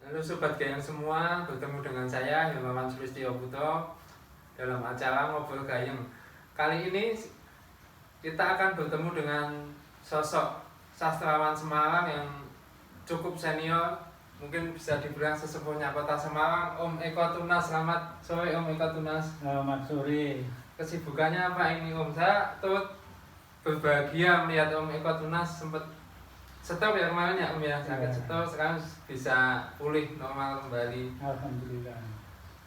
Halo Sobat Gayeng semua, bertemu dengan saya Hilmawan Sulistyo Puto dalam acara Ngobrol Gayeng. Kali ini kita akan bertemu dengan sosok sastrawan Semarang yang cukup senior, mungkin bisa dibilang sesepuhnya kota Semarang, Om Eko Tunas. Selamat sore Om Eko Tunas. Selamat sore. Kesibukannya apa ini Om? Saya turut berbahagia melihat Om Eko Tunas sempat setor ya kemarin ya Om ya, sakit setor, sekarang bisa pulih normal kembali. Alhamdulillah.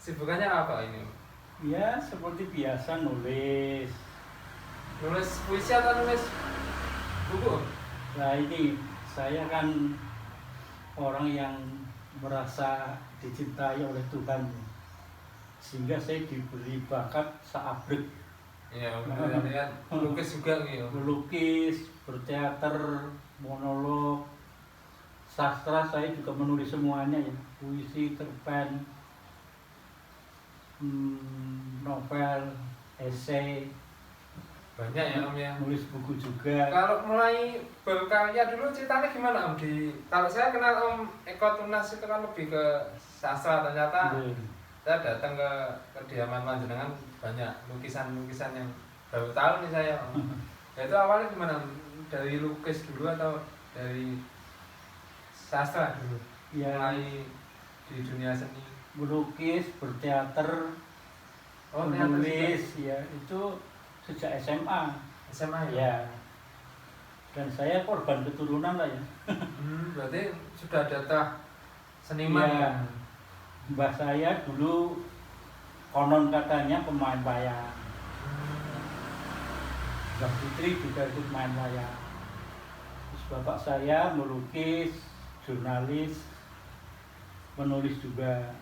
Sibukannya apa ini Om? Ya seperti biasa nulis. Nulis puisi atau nulis buku Om? Nah ini saya kan orang yang merasa dicintai oleh Tuhan, sehingga saya diberi bakat seabrek. Iya Om, lihat melukis juga gitu. Melukis, berteater, monolog, sastra saya juga menulis semuanya ya, puisi, cerpen, novel, esai, Banyak ya Om ya. nulis buku juga. Kalau mulai berkarya dulu ceritanya gimana Om? Kalau saya kenal Om Eko Tunas itu kan lebih ke sastra, ternyata saya datang ke kediaman panjenengan banyak lukisan-lukisan yang baru tahu nih saya Om. Itu awalnya gimana Om? Dari lukis dulu atau dari sastra dulu? Ya, Mulai di dunia seni. melukis, berteater, menulis, ya itu sejak SMA. SMA ya? Ya, dan saya korban keturunan lah ya. Berarti sudah ada tah seniman Ya, ya? mbah saya dulu konon katanya pemain wayang. Mbak Putri juga ikut main wayang. Terus bapak saya melukis, jurnalis, menulis juga.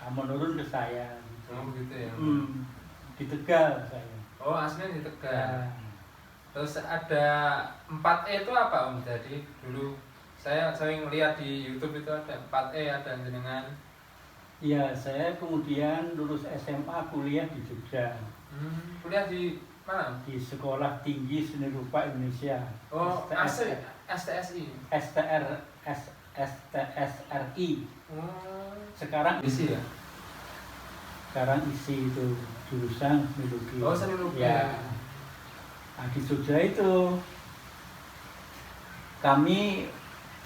Nah, menurun ke saya. Gitu. Oh gitu ya? Di Tegal saya. Oh aslinya di Tegal. Ya. Terus ada 4E itu apa Om? Jadi dulu saya sering lihat di YouTube itu ada 4E, ada jenengan. Iya, saya kemudian lulus SMA kuliah di Jogja. Kuliah di mana? Di Sekolah Tinggi Seni Rupa Indonesia. Oh, STSI. STSI. STSRI. Sekarang isi ya? Sekarang isi itu jurusan seni lukis. Oh, seni lukis. Ya. Nah, di Jogja itu kami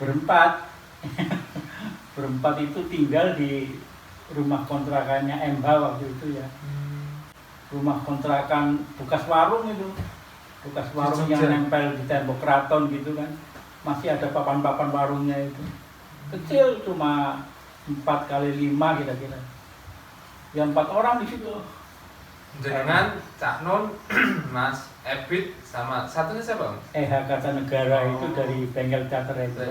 berempat. Berempat itu tinggal di rumah kontrakannya MH waktu itu ya. Rumah kontrakan bekas warung itu. Bekas warung yang nempel di tembok keraton gitu kan. Masih ada papan-papan warungnya itu. Kecil, cuma 4x5 kira-kira. Ya 4 orang di situ. Jenengan, Cak Nun, Mas Ebit, sama satunya siapa Om? EH Kartanegara itu dari Bengkel Teater itu.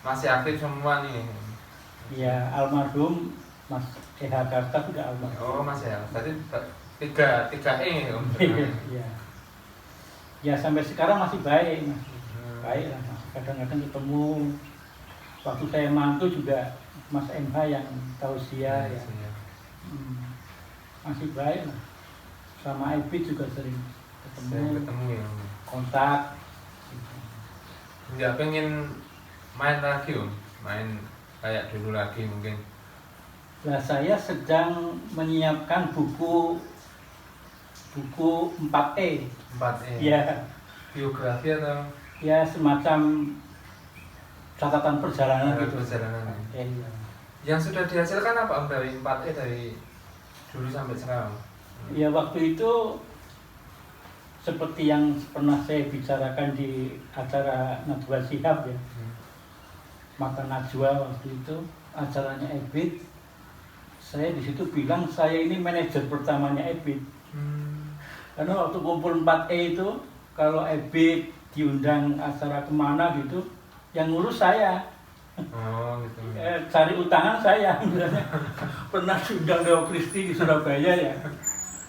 Masih aktif semua nih. Ya, almarhum Mas EH Karta sudah almarhum. Oh masih ya, berarti 3E Om. Iya. Ya sampai sekarang masih baik, masih baik lah. Kadang-kadang ketemu. Waktu saya mantu juga Mas MH yang tausiah ya. Masih baik lah. Sama Ebit juga sering ketemu ya. kontak. Nggak pengen main lagi Om? Main kayak dulu lagi mungkin? Nah, saya sedang menyiapkan buku 4E. 4E? Ya. Biografi atau? Ya semacam catatan perjalanan gitu. Perjalanan. Ya. Yang sudah dihasilkan apa Om dari 4E dari dulu sampai sekarang? Ya waktu itu seperti yang pernah saya bicarakan di acara Najwa Shihab ya. Mata Najwa waktu itu acaranya Ebit. Saya di situ bilang saya ini manajer pertamanya Ebit. Karena waktu kumpul 4E itu kalau Ebit diundang acara kemana gitu, yang ngurus saya. Oh gitu. Cari utangan saya. Pernah diundang Leo Kristi di Surabaya ya.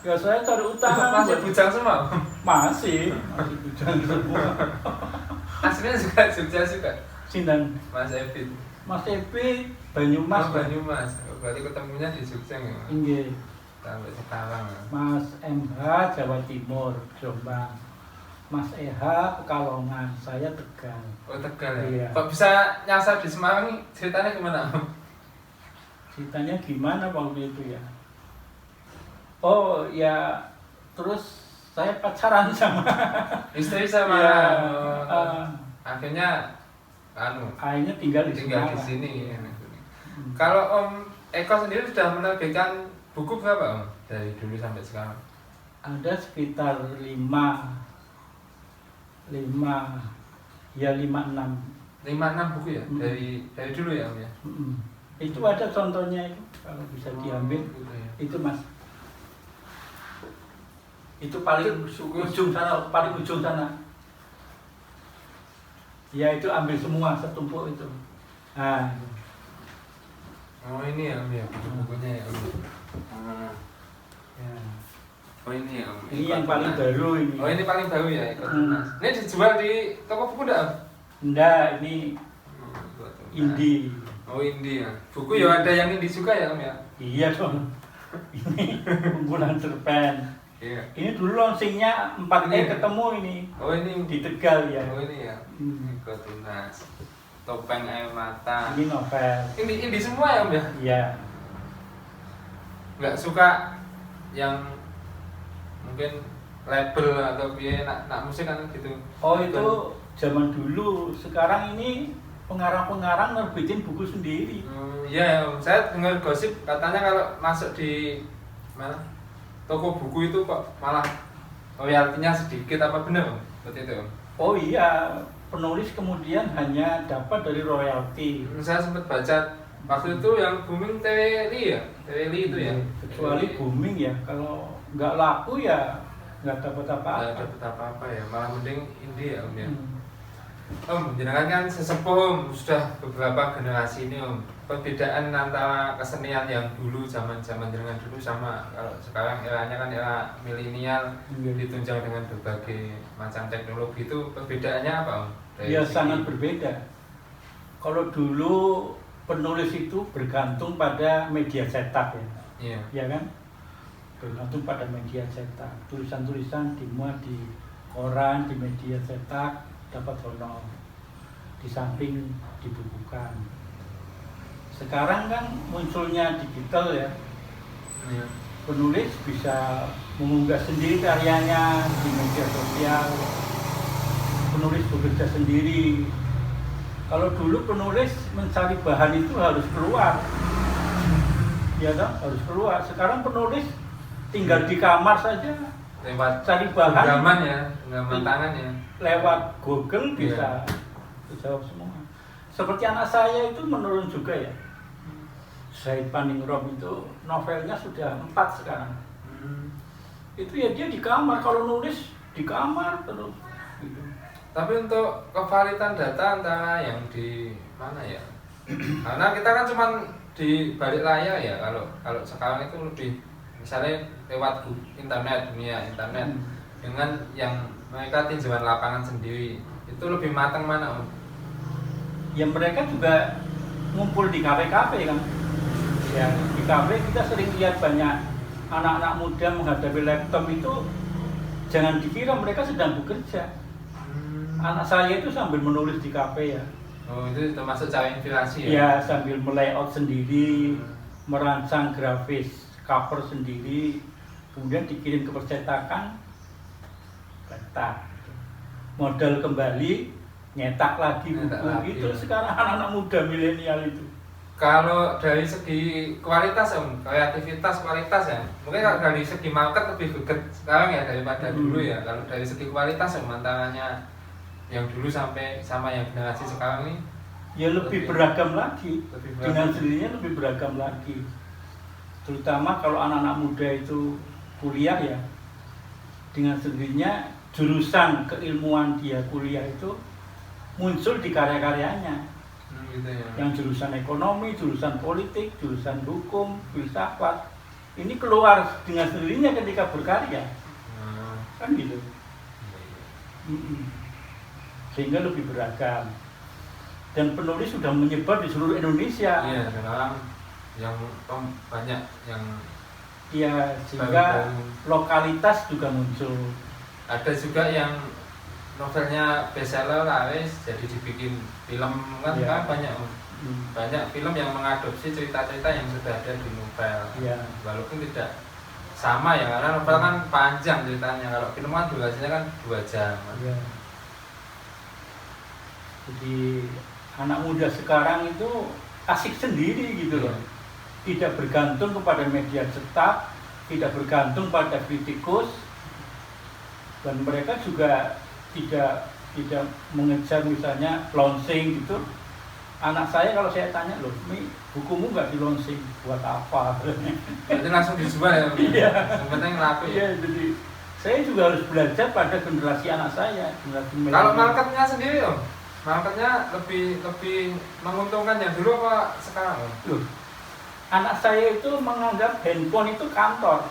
Ya saya cari utangan. Masih bujang semua? Masih bujang semua. Aslinya juga Jogja juga? Sinten? Mas Ebit. Mas Ebit, Banyumas. Banyumas. Berarti ketemunya di Jogja ya? Inggih. Sampai sekarang. Mas MH Jawa Timur, Jombang. Mas EH Pekalongan, saya Tegal. Oh Tegal ya? Iya. Kok bisa nyasar di Semarang nih? Ceritanya gimana? ceritanya gimana waktu itu ya? Oh ya, terus saya pacaran sama istri sama ya, akhirnya akhirnya tinggal di Semarang. sini. Kalau Om Eko sendiri sudah menerbitkan buku berapa Om dari dulu sampai sekarang? Ada sekitar 5 ya 5-6. 5-6 buku ya dari dulu ya Om ya. Itu ada contohnya itu kalau bisa diambil. Gitu ya. Itu Mas. Itu paling ujung sana. Ya itu ambil semua setumpuk itu. Nah. Oh ini ya Om ya buku-bukunya ya Om. Ya. Oh ini ya Om. Ini yang paling baru ini. Oh ini paling baru ya Eko Tunas. Ini dijual di toko buku enggak Om? Enggak, ini indie. Oh indie ya. Buku ya ada yang indie juga ya Om ya? Iya dong. Ini kumpulan cerpen. Iya. Ini dulu launchingnya 4 ketemu ini. Oh ini Di Tegal ya. Oh ini ya. Eko Tunas. Topeng Air Mata. Ini novel. Indie semua ya Om ya? Iya. Nggak suka yang mungkin label atau biaya nak musik kan gitu. Oh itu zaman dulu. Sekarang ini pengarang-pengarang nerbitin buku sendiri. Iya, Om. Saya dengar gosip katanya kalau masuk di mana toko buku itu kok malah royaltinya sedikit, apa benar Om? Seperti itu Om? Oh iya, penulis kemudian hanya dapat dari royalti. Saya sempat baca waktu itu yang booming TWLI ya, TWLI itu ya. Kecuali booming ya, kalau nggak laku ya nggak dapat apa-apa. Nggak dapat apa-apa ya, malah mending indie ya Om ya. Om, jenengan kan sesepuh Om, sudah beberapa generasi ini Om. Perbedaan antara kesenian yang dulu zaman jenengan dulu sama kalau sekarang eranya kan era milenial ditunjang dengan berbagai macam teknologi, itu perbedaannya apa Om? Ya sangat berbeda. Kalau dulu penulis itu bergantung pada media cetak ya. Iya. Ya kan? Bergantung pada media cetak. Tulisan-tulisan dimuat di koran, di media cetak, dapat honor. Di samping dibukukan. Sekarang kan munculnya digital ya. Iya. Penulis bisa mengunggah sendiri karyanya di media sosial. Penulis bekerja sendiri. Kalau dulu penulis mencari bahan itu harus keluar. Ya kan? Harus keluar. Sekarang penulis tinggal di kamar saja. Lewat Cari bahan. genggaman tangan ya. Lewat Google bisa dijawab semua. Seperti anak saya itu menurun juga ya. Said Paningrum itu novelnya sudah 4 sekarang. Itu ya dia di kamar, kalau nulis di kamar terus. Gitu. Tapi untuk kevalitan data antara yang di mana ya? Karena kita kan cuma di balik layar ya. Kalau sekarang itu lebih misalnya lewat internet, dunia internet dengan yang mereka tinjauan lapangan sendiri, itu lebih matang mana Om? Ya mereka juga ngumpul di kafe-kafe kan. Ya, di kafe kita sering lihat banyak anak-anak muda menghadapi laptop itu, jangan dikira mereka sedang bekerja. Anak saya itu sambil menulis di kafe ya. Oh, itu termasuk cara inspirasi ya? Ya, sambil melayout sendiri, merancang grafis cover sendiri, kemudian dikirim ke percetakan, cetak. Modal kembali, nyetak lagi buku gitu. Sekarang anak-anak muda milenial itu. Kalau dari segi kualitas Om, kreativitas kualitas ya, mungkin kalau dari segi market lebih greget sekarang ya daripada dulu ya. Kalau dari segi kualitas Om, antaranya yang dulu sampai sama yang generasi sekarang ini ya lebih beragam lagi. Lebih Dengan sendirinya lebih beragam lagi. Terutama kalau anak-anak muda itu kuliah ya, dengan sendirinya jurusan keilmuan dia kuliah itu muncul di karya-karyanya. gitu ya. Yang jurusan ekonomi, jurusan politik, jurusan hukum, filsafat, ini keluar dengan sendirinya ketika berkarya. Kan gitu. Sehingga lebih beragam. Dan penulis sudah menyebar di seluruh Indonesia. Iya, sekarang yang banyak yang iya, sehingga lokalitas juga muncul. Ada juga yang novelnya bestseller laris jadi dibikin film kan, ya. Banyak Om. Banyak film yang mengadopsi cerita-cerita yang sudah ada di novel. Iya. Walaupun tidak sama ya, karena novel kan panjang ceritanya. Kalau film kan durasinya kan 2 jam. Iya. Jadi anak muda sekarang itu asik sendiri gitu loh. Tidak bergantung kepada media cetak, tidak bergantung pada kritikus, dan mereka juga tidak mengejar misalnya launching gitu. Anak saya kalau saya tanya, loh, ini bukumu nggak di launching, buat apa? Berarti langsung dijual ya? Iya. Yang penting laku ya? Iya, jadi saya juga harus belajar pada generasi anak saya, generasi Kalau milenial. marketnya sendiri Om? Marketnya lebih menguntungkan yang dulu apa sekarang Om? Loh, anak saya itu menganggap handphone itu kantor.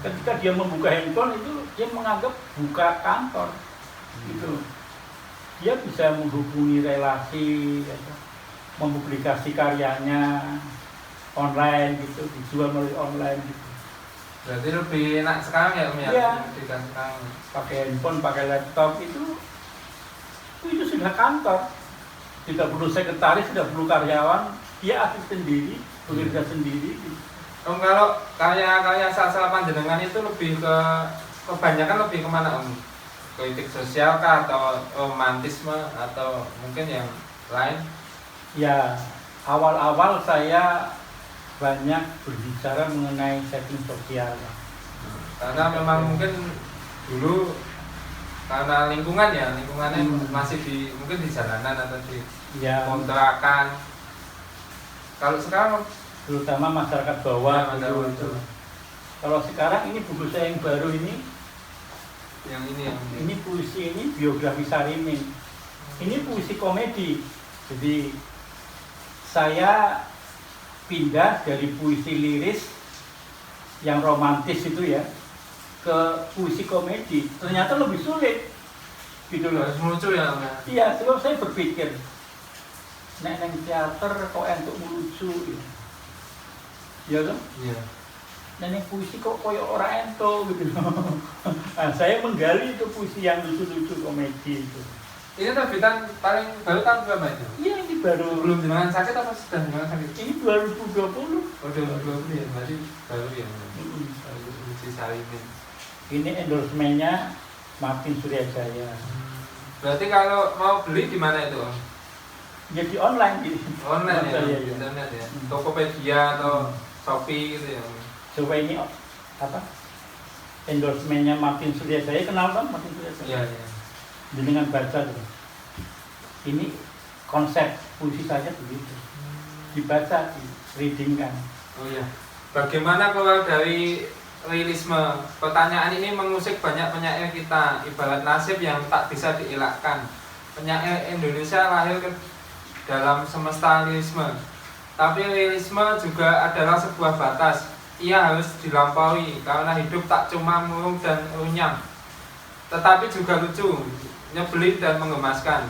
Ketika dia membuka handphone itu dia menganggap buka kantor, gitu. Dia bisa menghubungi relasi, mempublikasi karyanya online gitu, dijual melalui online gitu. Berarti lebih enak sekarang ya Om ya? Iya. Pendidikan sekarang. Pakai handphone, pakai laptop itu sudah kantor. Tidak perlu sekretaris, tidak perlu karyawan, dia aktif sendiri, bekerja sendiri. Gitu. Om, kalau karya-karya sastra panjenengan itu lebih kebanyakan lebih kemana Om? Kritik sosial kah, atau romantisme, atau mungkin yang lain? Ya, awal-awal saya banyak berbicara mengenai setting sosial. Karena memang mungkin dulu karena lingkungannya masih mungkin di jalanan atau di kontrakan. Kalau sekarang terutama masyarakat bawah ya, gitu. Kalau sekarang ini buku saya yang baru ini, ini puisi, ini biografi Sarimin. Ini puisi komedi. Jadi saya pindah dari puisi liris yang romantis itu ya ke puisi komedi. Ternyata lebih sulit. Gitu loh. Harus lucu ya. Iya, sebab saya berpikir nek neng teater kok entuk lucu gitu. Ya kan? Iya. Nenek puisi kok koyo ora ento gitu. Nah, saya menggali itu puisi yang lucu-lucu komedi itu. Ini terbitan paling baru tahun berapa itu? Iya, ini baru. Belum jenengan sakit apa sudah jenengan sakit? Ini 2020. Oh, 2020 ya, berarti baru ya. Baru uji Sarimin. Ini endorsementnya Martin Suryajaya. Berarti kalau mau beli di mana itu Om? Ya di online gitu. Online ya, Ya. internet ya. Tokopedia atau Shopee gitu ya. Coba ini apa? Endorsementnya Martin Suryajaya, kenal kan Martin Suryajaya? Iya. Dengan baca tuh. Ini konsep puisi saja begitu. Dibaca, di reading kan. Oh iya. Bagaimana keluar dari realisme? Pertanyaan ini mengusik banyak penyair kita, ibarat nasib yang tak bisa dielakkan. Penyair Indonesia lahir ke dalam semesta realisme. Tapi realisme juga adalah sebuah batas. Ia harus dilampaui karena hidup tak cuma murung dan runyam, tetapi juga lucu, nyebelin dan menggemaskan.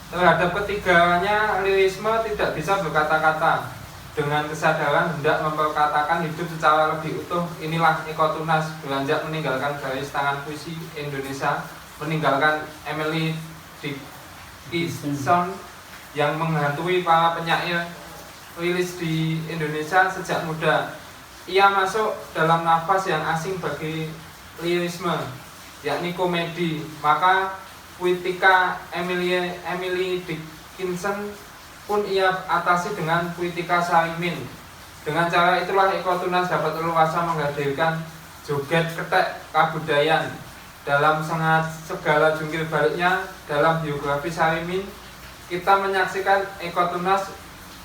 Terhadap ketiganya, realisme tidak bisa berkata-kata. Dengan kesadaran hendak memperkatakan hidup secara lebih utuh, inilah Eko Tunas beranjak meninggalkan garis tangan puisi Indonesia, meninggalkan Emily Dickinson yang menghantui para penyair rilis di Indonesia sejak muda. Ia masuk dalam nafas yang asing bagi lirisme, yakni komedi. Maka puitika Emily Dickinson pun ia atasi dengan puitika Sarimin. Dengan cara itulah Eko Tunas dapat leluasa menghadirkan joget ketek kabudayan dalam segala jungkir baliknya. Dalam biografi Sarimin, kita menyaksikan Eko Tunas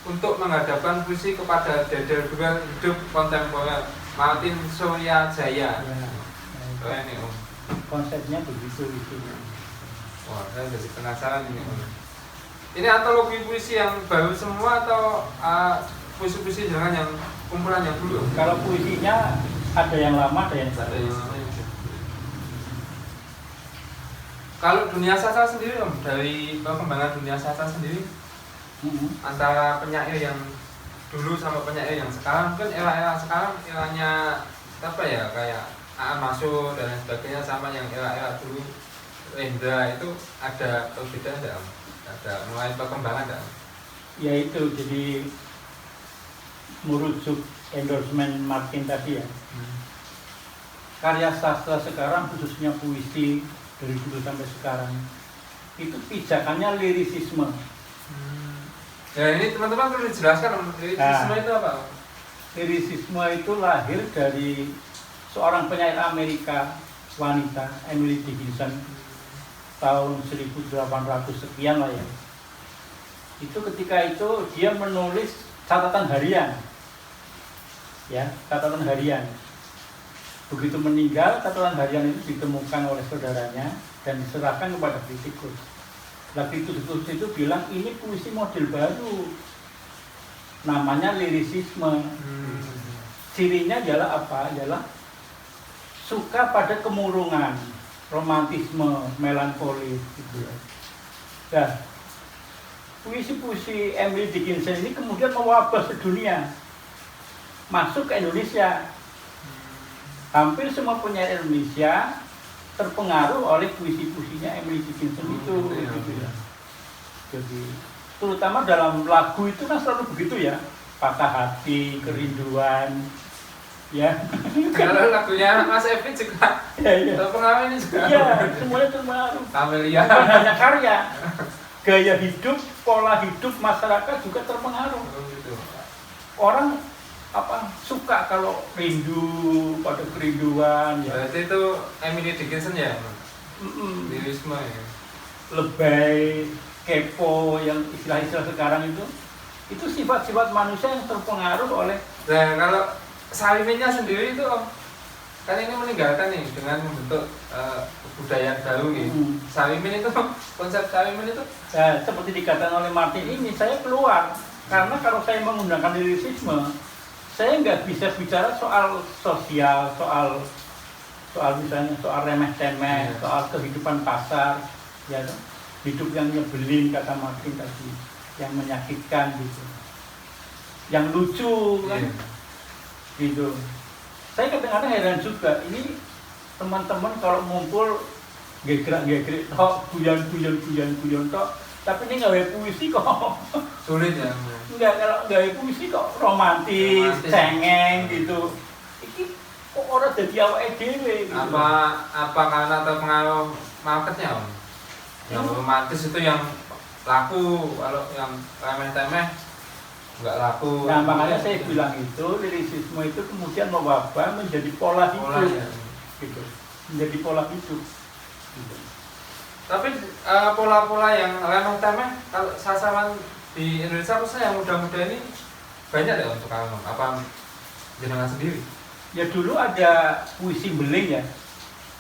untuk menghadapkan puisi kepada dedel-dedel hidup kontemporer Martin Suryajaya. Keren nih Om. Konsepnya begitu gitu. Wah, saya jadi penasaran ini Om. Ini antologi puisi yang baru semua atau puisi-puisi jangan yang kumpulan yang dulu? Kalau puisinya ada yang lama, ada yang baru. Kalau dunia sastra sendiri Om, dari perkembangan dunia sastra sendiri, antara penyair yang dulu sama penyair yang sekarang, kan era-era sekarang eranya apa ya, kayak A.A. Masuk dan lain sebagainya, sama yang era-era dulu Rendra, itu ada perbedaan enggak? Ada mulai perkembangan enggak? ya itu jadi merujuk endorsement Martin tadi ya. Karya sastra sekarang khususnya puisi dari dulu sampai sekarang itu pijakannya lirisisme. Ya ini teman-teman perlu dijelaskan lirisisme itu apa? Lirisisme itu lahir dari seorang penyair Amerika wanita, Emily Dickinson, tahun 1800 sekian lah ya. Itu ketika itu dia menulis catatan harian, ya catatan harian. Begitu meninggal, catatan harian itu ditemukan oleh saudaranya dan diserahkan kepada kritikus. Nah, kritikus itu bilang ini puisi model baru, namanya lirisisme. Cirinya adalah apa? Adalah suka pada kemurungan, romantisme, melankolis gitu. Nah, puisi-puisi Emily Dickinson ini kemudian mewabah sedunia, masuk ke Indonesia. Hampir semua penyair Indonesia terpengaruh oleh puisi-puisinya Emily Dickinson itu. Gitu ya. Jadi terutama dalam lagu itu kan selalu begitu ya, patah hati, kerinduan, ya. Kalau lagunya Mas Evi juga terpengaruh ini juga. Iya, semuanya terpengaruh. Kamelia. Bukan hanya karya, gaya hidup, pola hidup masyarakat juga terpengaruh. Orang suka kalau rindu pada kerinduan ya. Berarti itu Emily Dickinson ya? Lirisme ya. Lebay, kepo yang istilah-istilah sekarang itu sifat-sifat manusia yang terpengaruh oleh. Nah kalau Sawiminnya sendiri itu kan ini meninggalkan nih dengan membentuk kebudayaan baru gitu. Sawimin itu konsep Sawimin itu Seperti dikatakan oleh Martin ini, saya keluar karena kalau saya menggunakan lirisisme, saya nggak bisa bicara soal sosial, soal misalnya soal remeh-temeh, soal kehidupan pasar, ya, hidup yang nyebelin kata Martin tadi, yang menyakitkan gitu, yang lucu kan, gitu. Saya kadang-kadang heran juga, ini teman-teman kalau ngumpul gerak-gerik tok, guyon tok, tapi ini nggak puisi kok. Sulit ya. Enggak, kalau nggak puisi kok romantis, cengeng gitu. Ini kok orang jadi awake dhewe gitu. Apa karena terpengaruh marketnya, Om? Yang romantis itu yang laku, kalau yang remeh-temeh nggak laku. Nah, makanya saya bilang itu lirisisme itu kemudian mewabah menjadi pola hidup. Ya. Gitu. Menjadi pola hidup. Gitu. Tapi pola-pola yang remeh-temeh kalau sasaran di Indonesia khususnya yang muda-muda ini banyak ya untuk kamu? Apa jenengan sendiri? Ya dulu ada puisi beling ya,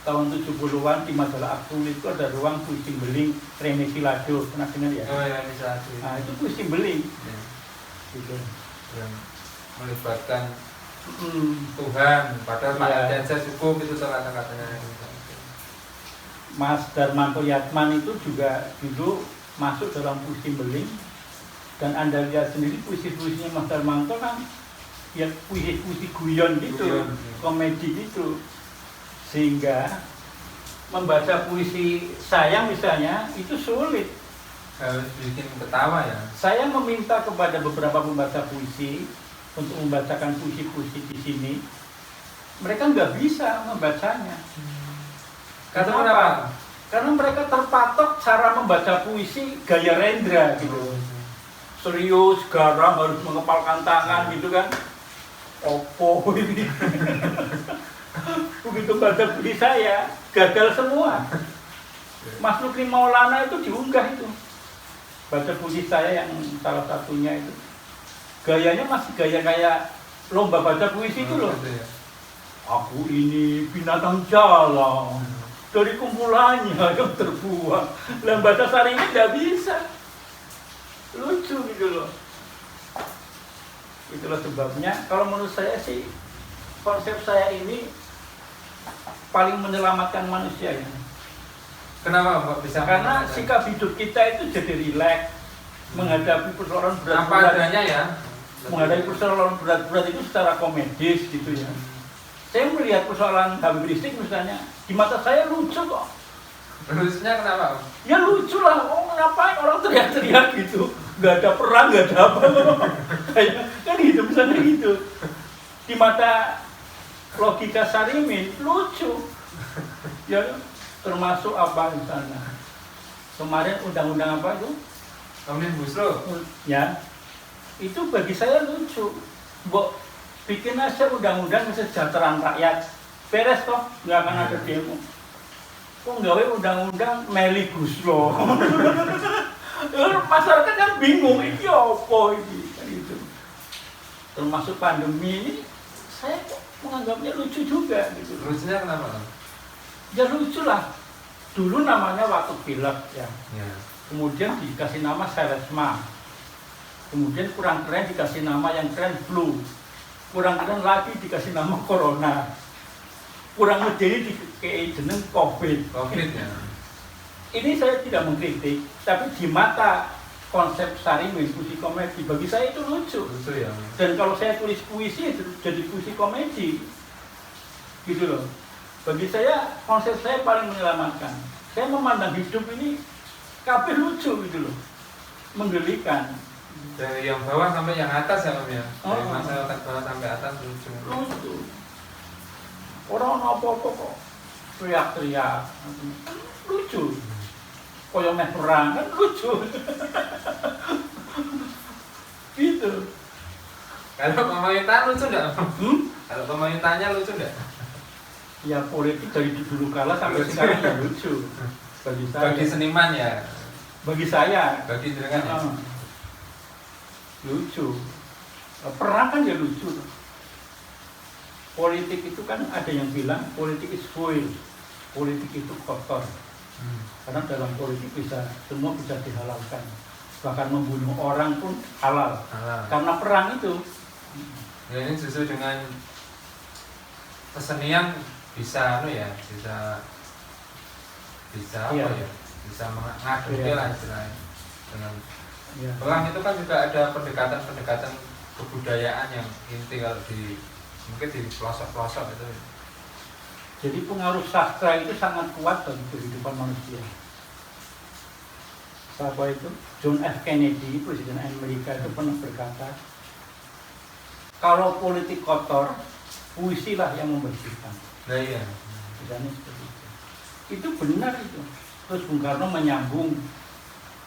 tahun 70-an di majalah Aktul itu ada ruang puisi beling Rene Silado, pernah dengar ya? Oh ya, Silado. Nah itu puisi beling, ya. Gitu. Yang melibatkan Tuhan, padahal Pak Densa cukup itu kata-katanya. Mas Darmanto Yatman itu juga dulu masuk dalam puisi beling. Dan Anda lihat sendiri puisi-puisinya Mas Darmanto kan ya puisi-puisi guyon gitu, komedi gitu. Sehingga membaca puisi saya misalnya itu sulit. Harus bikin ketawa ya. Saya meminta kepada beberapa pembaca puisi untuk membacakan puisi-puisi di sini. Mereka nggak bisa membacanya. Kenapa? Karena mereka terpatok cara membaca puisi gaya Rendra gitu. Serius, garang, harus mengepalkan tangan gitu kan. Opo ini. Begitu baca puisi saya, gagal semua. Mas Nukrin Maulana itu diunggah itu. Baca puisi saya yang salah satunya itu. Gayanya masih gaya kayak lomba baca puisi itu loh. Aku ini binatang jalan. Dari kumpulannya yang terbuang. Dalam bahasa Sarinya nggak bisa. Lucu gitu loh. Itulah sebabnya kalau menurut saya sih konsep saya ini paling menyelamatkan manusia ya. Kenapa Mbak bisa? Karena sikap hidup kita itu jadi rileks menghadapi persoalan berat-berat. Apa adanya ya? Menghadapi persoalan berat-berat itu secara komedis gitu ya. Saya melihat persoalan Habib Rizik misalnya, di mata saya lucu kok. Lucunya kenapa? Ya lucu lah, ngapain orang teriak-teriak gitu. nggak ada perang, nggak ada apa. Kayak kan hidup sana gitu. Di mata logika Sarimin lucu. Ya termasuk apa di sana. Kemarin undang-undang apa itu? Omnibus Law. Ya, itu bagi saya lucu. Mbok bikin aja undang-undang kesejahteraan rakyat. Beres toh, nggak akan ada demo. Kok gawe undang-undang Meli Guslo? Masyarakat kan bingung, ini apa ini? Gitu. Termasuk pandemi ini, saya kok menganggapnya lucu juga. Gitu. Lucunya kenapa? Ya lucu lah. Dulu namanya waktu pilek ya. Ya. Kemudian dikasih nama Selesma. Kemudian kurang keren dikasih nama yang keren flu. Kurang keren lagi dikasih nama corona. Kurang medeni dikasih jeneng COVID. COVID ya. Ini saya tidak mengkritik, tapi di mata konsep Sarimin puisi komedi bagi saya itu lucu. Lucu ya. Dan kalau saya tulis puisi jadi puisi komedi, gitu loh. Bagi saya konsep saya paling menyelamatkan. Saya memandang hidup ini kabeh lucu gitu loh, menggelikan. Dari yang bawah sampai yang atas ya Om ya. Dari Oh. masyarakat bawah sampai atas lucu. Lucu. Orang apa-apa kok teriak-teriak, lucu. Koyo meh perang kan lucu. Gitu. Kalau pemerintahan lucu enggak? Hmm? Kalau pemerintahnya lucu enggak? Ya politik dari dulu kala sampai sekarang ya lucu. Bagi saya. Bagi seniman ya. Bagi saya. Bagi jenengan ya. Lucu. Perang kan ya lucu. Politik itu kan ada yang bilang politik is void. Politik itu kotor. Karena dalam politik semua bisa dihalalkan. Bahkan membunuh orang pun halal. Karena perang itu. Ya ini justru dengan kesenian bisa Iya. apa ya? Bisa mengadili Iya. lah istilahnya. Dengan Ya. perang itu kan juga ada pendekatan kebudayaan yang inti kalau mungkin di pelosok-pelosok itu. Jadi pengaruh sastra itu sangat kuat bagi kehidupan manusia. Siapa itu? John F. Kennedy, Presiden Amerika itu pernah berkata, kalau politik kotor, puisilah yang membersihkan. Nah iya. Misalnya seperti itu. Itu benar itu. Terus Bung Karno menyambung,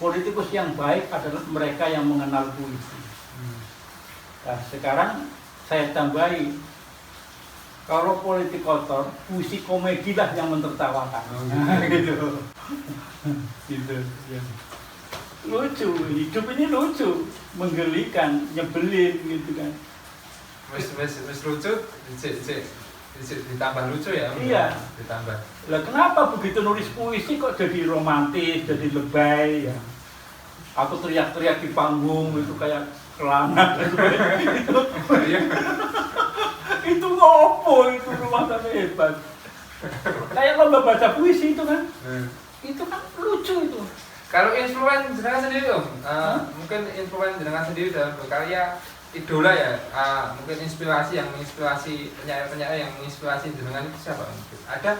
politikus yang baik adalah mereka yang mengenal puisi. Nah sekarang saya tambahi, kalau politik kotor, puisi komedilah yang mentertawakan. Gitu. Gitu. Ya. Lucu, hidup ini lucu, menggelikan, nyebelin gitu kan. Wis lucu, ditambah lucu ya. Iya. Ditambah. Lah kenapa begitu nulis puisi kok jadi romantis, jadi lebay ya? Aku teriak-teriak di panggung itu kayak kelana. Itu ngopo itu rumah tangga hebat. Kayak lomba baca puisi itu kan. Itu kan lucu itu. Kalau influencer jenengan sendiri Om, mungkin influencer jenengan sendiri dalam berkarya idola ya, mungkin yang menginspirasi penyair-penyair yang menginspirasi jenengan itu siapa Om? Ada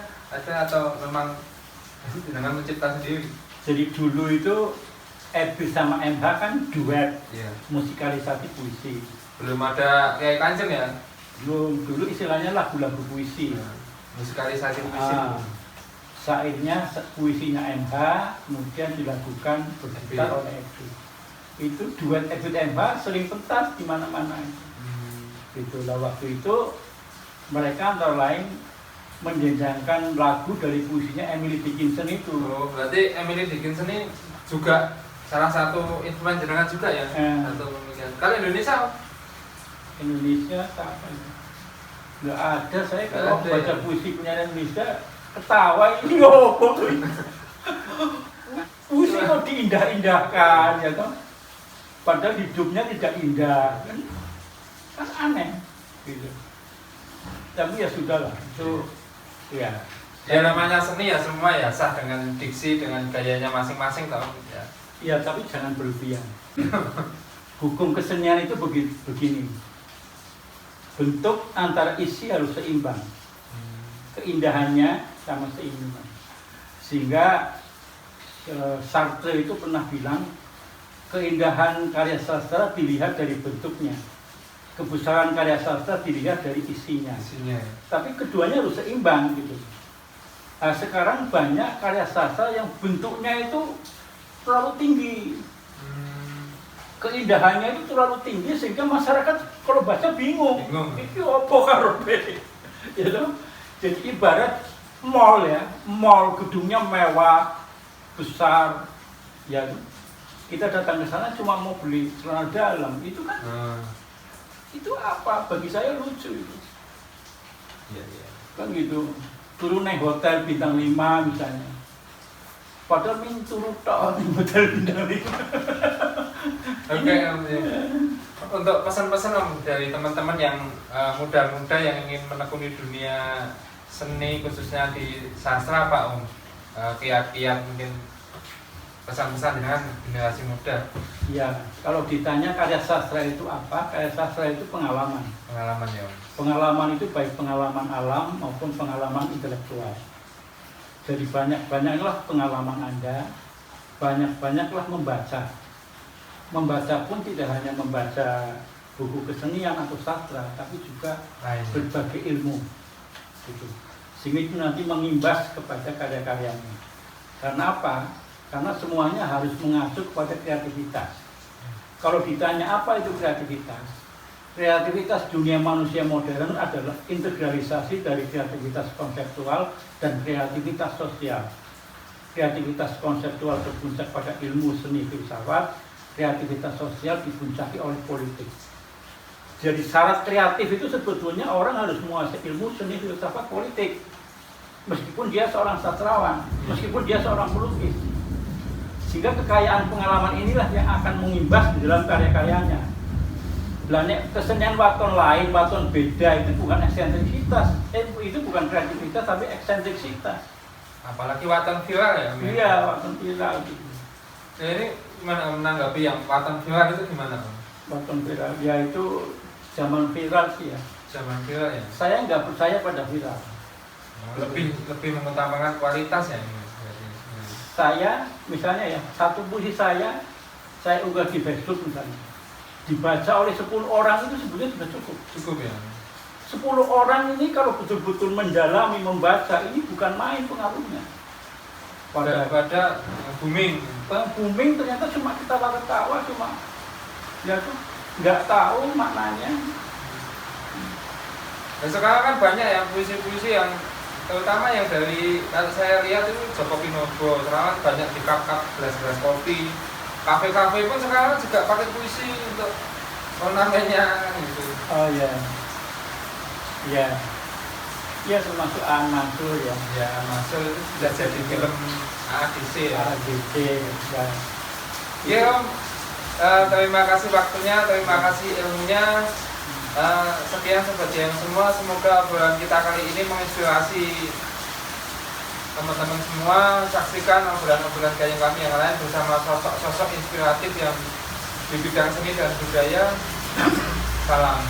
atau memang jenengan mencipta sendiri? Jadi dulu itu Ebis sama MH kan duet, Iya. musikalisasi puisi. Belum ada kayak Kanjeng ya? Dulu istilahnya lagu-lagu puisi. Musikalisasi puisi. Syairnya puisinya MH, kemudian dilakukan bergitar oleh Ebis. Itu duet Ebis MH sering pentas di mana-mana. Gitu lah, waktu itu mereka antara lain menjenjangkan lagu dari puisinya Emily Dickinson itu. Oh, berarti Emily Dickinson ini juga salah satu influencer jenengan juga ya? Satu pemikiran. Kalau Indonesia? Indonesia apa ya? Nggak ada, saya kalau Nggak ada, baca ya? puisi penyanyi Indonesia ketawa ini ngopo. Puisi kok diindah-indahkan ya kan? Padahal hidupnya tidak indah kan aneh gitu. Tapi ya sudahlah, itu ya. Ya namanya seni ya semua ya sah dengan diksi, dengan gayanya masing-masing tau ya. Ya tapi jangan berlebihan. Hukum kesenian itu begini. Bentuk antara isi harus seimbang. Keindahannya sama seimbang. Sehingga Sartre itu pernah bilang, keindahan karya sastra dilihat dari bentuknya, kebesaran karya sastra dilihat dari isinya. Isinya. Tapi keduanya harus seimbang gitu. Nah, sekarang banyak karya sastra yang bentuknya itu terlalu tinggi, keindahannya itu terlalu tinggi sehingga masyarakat kalau baca bingung. Ini apa karepe? Ya toh? Jadi ibarat mall ya, mall gedungnya mewah, besar, ya kita datang ke sana cuma mau beli celana dalam, itu kan itu apa? Bagi saya lucu itu. Iya, iya. Kan gitu. Turun naik hotel bintang 5 misalnya. Padahal min turun tok di hotel bintang 5. Oke, Om. Untuk pesan-pesan Om dari teman-teman yang muda-muda yang ingin menekuni dunia seni khususnya di sastra Pak Om, kiat-kiat mungkin pesan-pesan dengan generasi muda. Ya, kalau ditanya karya sastra itu apa? Karya sastra itu pengalaman. Pengalaman ya Om. Pengalaman itu baik pengalaman alam maupun pengalaman intelektual. Jadi banyak-banyaklah pengalaman Anda, banyak-banyaklah membaca. Membaca pun tidak hanya membaca buku kesenian atau sastra, tapi juga berbagai ilmu. Gitu. Sehingga itu nanti mengimbas kepada karya-karyanya. Karena apa? Karena semuanya harus mengacu kepada kreativitas. Kalau ditanya apa itu kreativitas? Kreativitas dunia manusia modern adalah integralisasi dari kreativitas konseptual dan kreativitas sosial. Kreativitas konseptual berpuncak pada ilmu seni filsafat, kreativitas sosial dipuncaki oleh politik. Jadi syarat kreatif itu sebetulnya orang harus menguasai ilmu seni filsafat politik. Meskipun dia seorang sastrawan, meskipun dia seorang pelukis. Sehingga kekayaan pengalaman inilah yang akan mengimbas di dalam karya-karyanya. Kesenian waton lain, waton beda itu bukan eksentrisitas. Itu bukan kreativitas tapi eksentrisitas. Apalagi waton viral ya Om? Iya, waton viral gitu. Nah, ini gimana menanggapi yang waton viral itu gimana Om? Waton viral, ya itu zaman viral sih ya. Zaman viral ya? Saya nggak percaya pada viral. Lebih mengutamakan kualitas ya ini. Saya misalnya ya, satu puisi saya unggah di Facebook misalnya, dibaca oleh 10 orang itu sebetulnya sudah cukup. Cukup ya? 10 orang ini kalau betul-betul mendalami, membaca, ini bukan main pengaruhnya. Pada booming. Booming ternyata cuma kita ketawa, cuma ya tuh nggak tahu maknanya. Dan sekarang kan banyak yang puisi-puisi yang terutama yang dari saya lihat itu Joko Pinobo, sekarang banyak di kap-kap gelas-gelas kopi, kafe-kafe pun sekarang juga pakai puisi untuk ornamennya gitu. Oh iya, iya, iya termasuk Aan Mansur ya. Ya masuk itu sudah jadi film ADC ya. ADC ya. Ya Om, terima kasih waktunya, terima kasih ilmunya. Sekian Sobat Jayang semua, semoga obrolan kita kali ini menginspirasi teman-teman semua. Saksikan obrolan-obrolan Jayang kami yang lain bersama sosok-sosok inspiratif yang di bidang seni dan budaya. Salam.